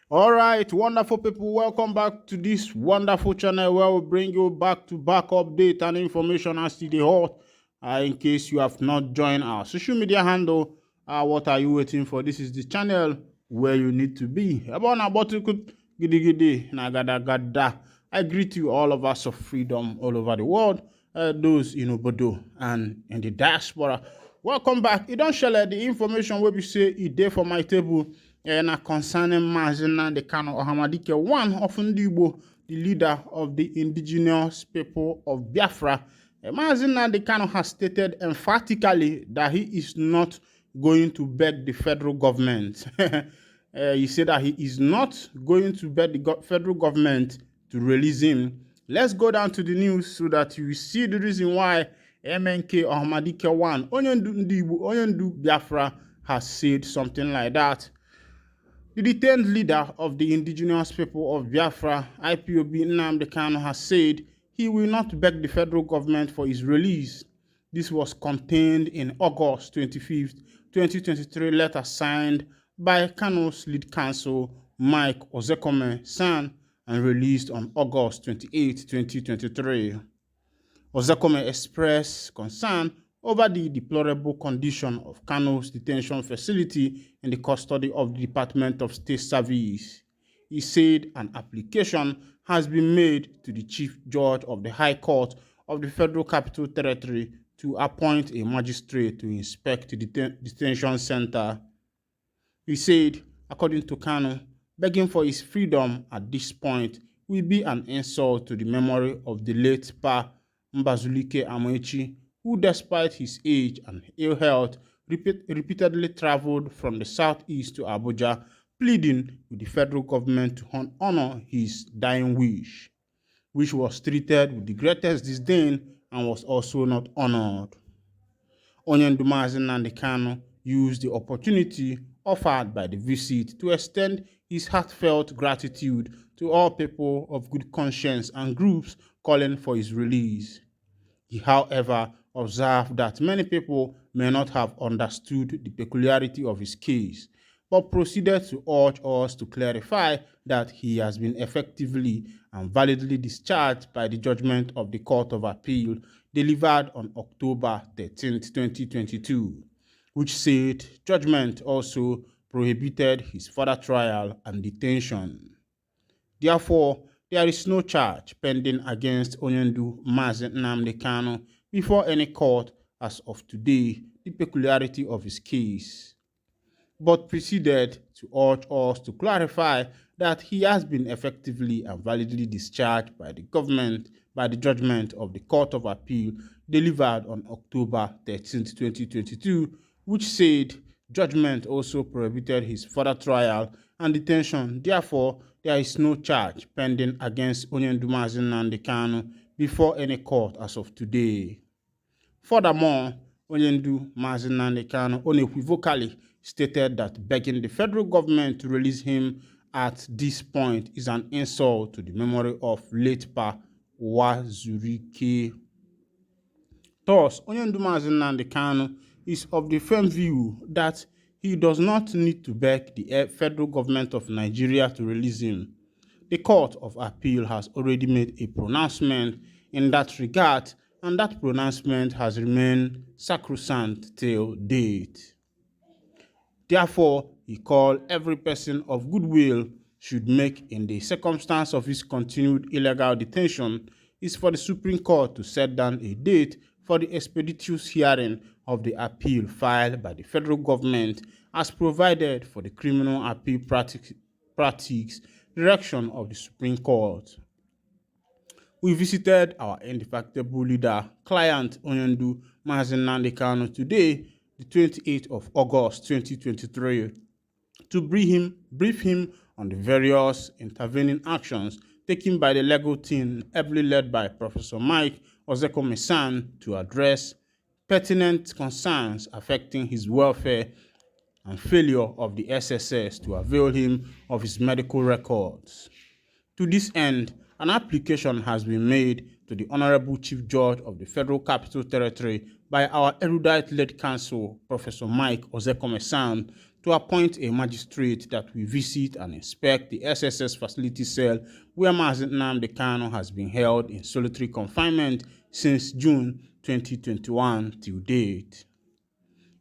All right, wonderful people, welcome back to this wonderful channel where we bring you back-to-back update and information as to the hot. In case you have not joined our social media handle, what are you waiting for? This is the channel where you need to be. Gidi na gada gada. I greet you, all of us of freedom all over the world, those in Obodo and in the diaspora. Welcome back. You don't share the information where we say it there for my table. Na concerning Nnamďi Kanu Ohanezendigbo, one of Ndigbo, the leader of the indigenous people of Biafra. Nnamďi Kanu has stated emphatically that he is not going to beg the federal government. He said that he is not going to beg the federal government to release him. Let's go down to the news so that you see the reason why MNK Ohanezendigbo one, Onyendu Biafra, has said something like that. The detained leader of the indigenous people of Biafra, IPOB Nnamďi Kanu, has said he will not beg the federal government for his release. This was contained in August 25th, 2023 letter signed by Kanu's lead counsel, Mike Ozekome-san, and released on August 28, 2023. Ozekome expressed concern over the deplorable condition of Kanu's detention facility in the custody of the Department of State Service. He said an application has been made to the Chief Judge of the High Court of the Federal Capital Territory to appoint a magistrate to inspect the detention center. He said, according to Kanu, begging for his freedom at this point will be an insult to the memory of the late Pa Mbazulike Amaechi, who despite his age and ill health repeatedly traveled from the southeast to Abuja, pleading with the federal government to honor his dying wish, which was treated with the greatest disdain and was also not honored. Nnamďi Kanu used the opportunity offered by the visit to extend his heartfelt gratitude to all people of good conscience and groups calling for his release. He, however, observed that many people may not have understood the peculiarity of his case, but proceeded to urge us to clarify that he has been effectively and validly discharged by the judgment of the Court of Appeal delivered on October 13, 2022, which said judgment also prohibited his further trial and detention. Therefore, there is no charge pending against Onyendu Nnamďi Kanu before any court as of today, the peculiarity of his case, but proceeded to urge us to clarify that he has been effectively and validly discharged by the government by the judgment of the Court of Appeal delivered on October 13, 2022, which said judgment also prohibited his further trial and detention. Therefore, there is no charge pending against Onyendu Nnamďi Kanu before any court as of today. Furthermore, Onyendu Nnamďi Kanu unequivocally stated that begging the federal government to release him at this point is an insult to the memory of late Pa Wazurike. Thus, Onyendu Nnamďi Kanu is of the firm view that he does not need to beg the federal government of Nigeria to release him. The Court of Appeal has already made a pronouncement in that regard, and that pronouncement has remained sacrosanct till date. Therefore, he called every person of goodwill should make in the circumstance of his continued illegal detention is for the Supreme Court to set down a date for the expeditious hearing of the appeal filed by the federal government as provided for the criminal appeal practice direction of the Supreme Court. We visited our indefatigable leader, client Onyendu Nnamďi Kanu today, the 28th of August 2023, to brief him on the various intervening actions taken by the legal team heavily led by Professor Mike Ozekome-san to address pertinent concerns affecting his welfare and failure of the SSS to avail him of his medical records. To this end, an application has been made to the Honorable Chief Judge of the Federal Capital Territory by our erudite lead counsel, Professor Mike Ozekome-san, to appoint a magistrate that will visit and inspect the SSS facility cell where Mazi Nnamďi Kanu has been held in solitary confinement since June 2021 till date.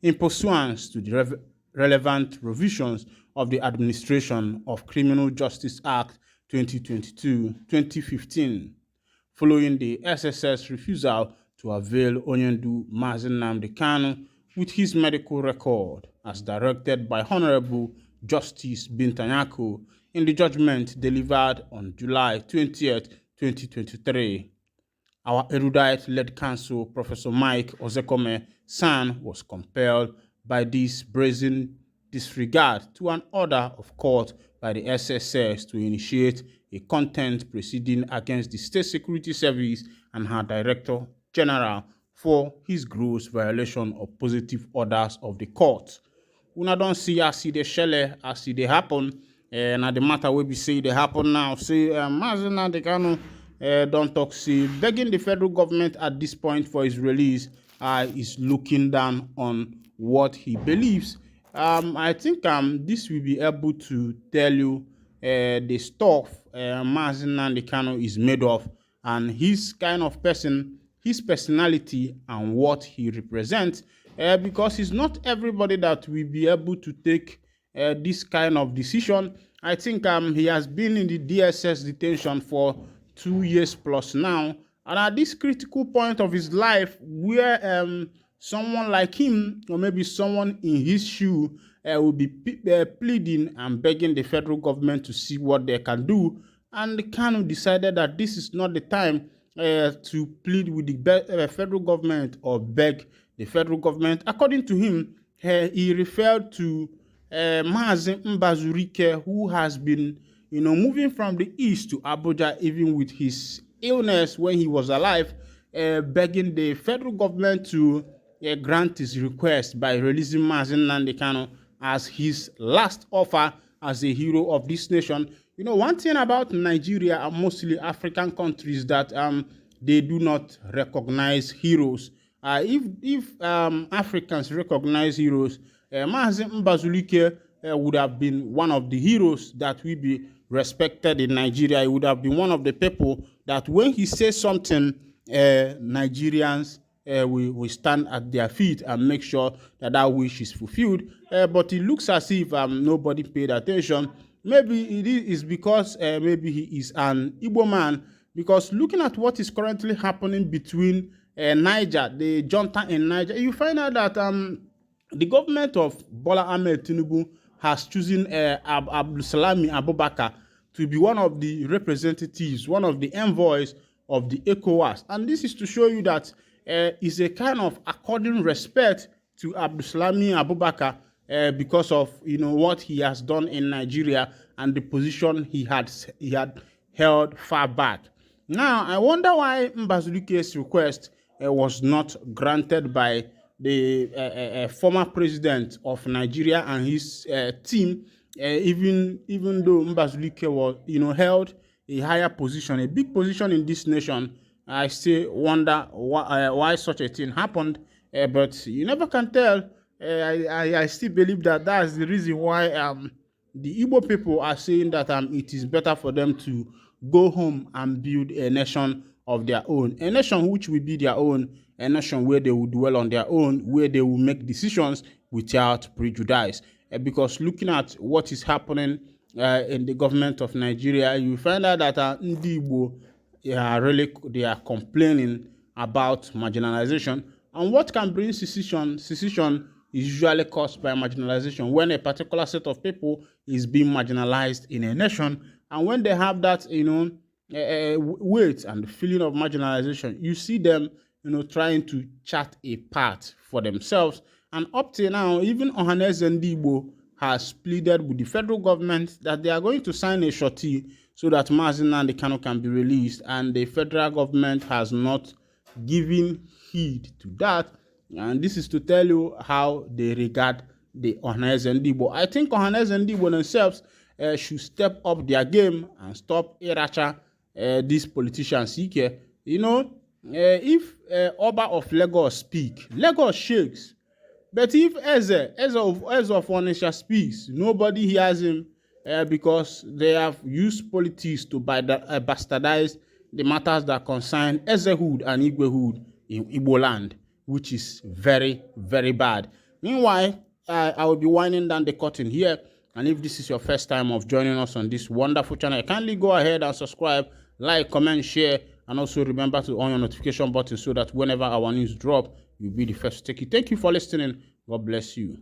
In pursuance to the relevant provisions of the Administration of Criminal Justice Act 2022-2015, following the SSS refusal to avail Onyendu Mazi Nnamďi Kanu with his medical record as directed by Honorable Justice Bintanyako in the judgment delivered on July 20th, 2023. Our erudite-led counsel, Professor Mike Ozekome San, was compelled by this brazen disregard to an order of court by the SSS to initiate a contempt proceeding against the State Security Service and her Director General for his gross violation of positive orders of the court. Una don't see as dey shele, as dey happen, na the matter wey be say dey happen now. Say Mazi Nnamďi Kanu don't talk, say begging the federal government at this point for his release is looking down on what he believes. I think this will be able to tell you the stuff Mazi Nnamďi Kanu is made of and his kind of person, his personality and what he represents, because it's not everybody that will be able to take this kind of decision. I think he has been in the DSS detention for 2 years plus now, and at this critical point of his life where someone like him or maybe someone in his shoe will be pleading and begging the federal government to see what they can do, and Kanu decided that this is not the time to plead with the federal government or beg the federal government. According to him, he referred to Mazi Mbazurike, who has been, moving from the east to Abuja even with his illness when he was alive, begging the federal government to grant his request by releasing Mazi Nnamďi Kanu as his last offer as a hero of this nation. One thing about Nigeria and mostly African countries that they do not recognize heroes. If Africans recognize heroes, Mazi Mbazurike would have been one of the heroes that will be respected in Nigeria. He would have been one of the people that when he says something, Nigerians will stand at their feet and make sure that that wish is fulfilled. But it looks as if nobody paid attention. Maybe it is because maybe he is an Igbo man, because looking at what is currently happening between Niger, the junta in Niger, you find out that the government of Bola Ahmed Tinubu has chosen Abdulsalami Abubakar to be one of the representatives, one of the envoys of the ECOWAS. And this is to show you that it's a kind of according respect to Abdulsalami Abubakar because of what he has done in Nigeria and the position he had held far back. Now, I wonder why Mbazurike's request was not granted by the former president of Nigeria and his team, even though Mbazurike was, held a higher position, a big position in this nation. I still wonder why such a thing happened, but you never can tell. I still believe that that's the reason why the Igbo people are saying that it is better for them to go home and build a nation of their own, a nation which will be their own, a nation where they will dwell on their own, where they will make decisions without prejudice. Because looking at what is happening in the government of Nigeria, you find out that Nnamďi Igbo, they are complaining about marginalization. And what can bring secession? Secession is usually caused by marginalization. When a particular set of people is being marginalized in a nation, and when they have that, weight and the feeling of marginalization, you see them, trying to chart a path for themselves. And up till now, even Ohanezendigbo has pleaded with the federal government that they are going to sign a surety so that Mazi Nnamďi Kanu can be released, and the federal government has not given heed to that. And this is to tell you how they regard the Ohanezendigbo. I think Ohanezendigbo themselves should step up their game and stop iracha these politicians. If Oba of Lagos speak, Lagos shakes. But if Eze of Onitsha speaks, nobody hears him because they have used politics to bastardize the matters that concern Ezehood and Igwehood in Igbo land, which is very, very bad. Meanwhile, I will be winding down the curtain here. And if this is your first time of joining us on this wonderful channel, kindly go ahead and subscribe, like, comment, share, and also remember to on your notification button so that whenever our news drop, you'll be the first to take it. Thank you for listening. God bless you.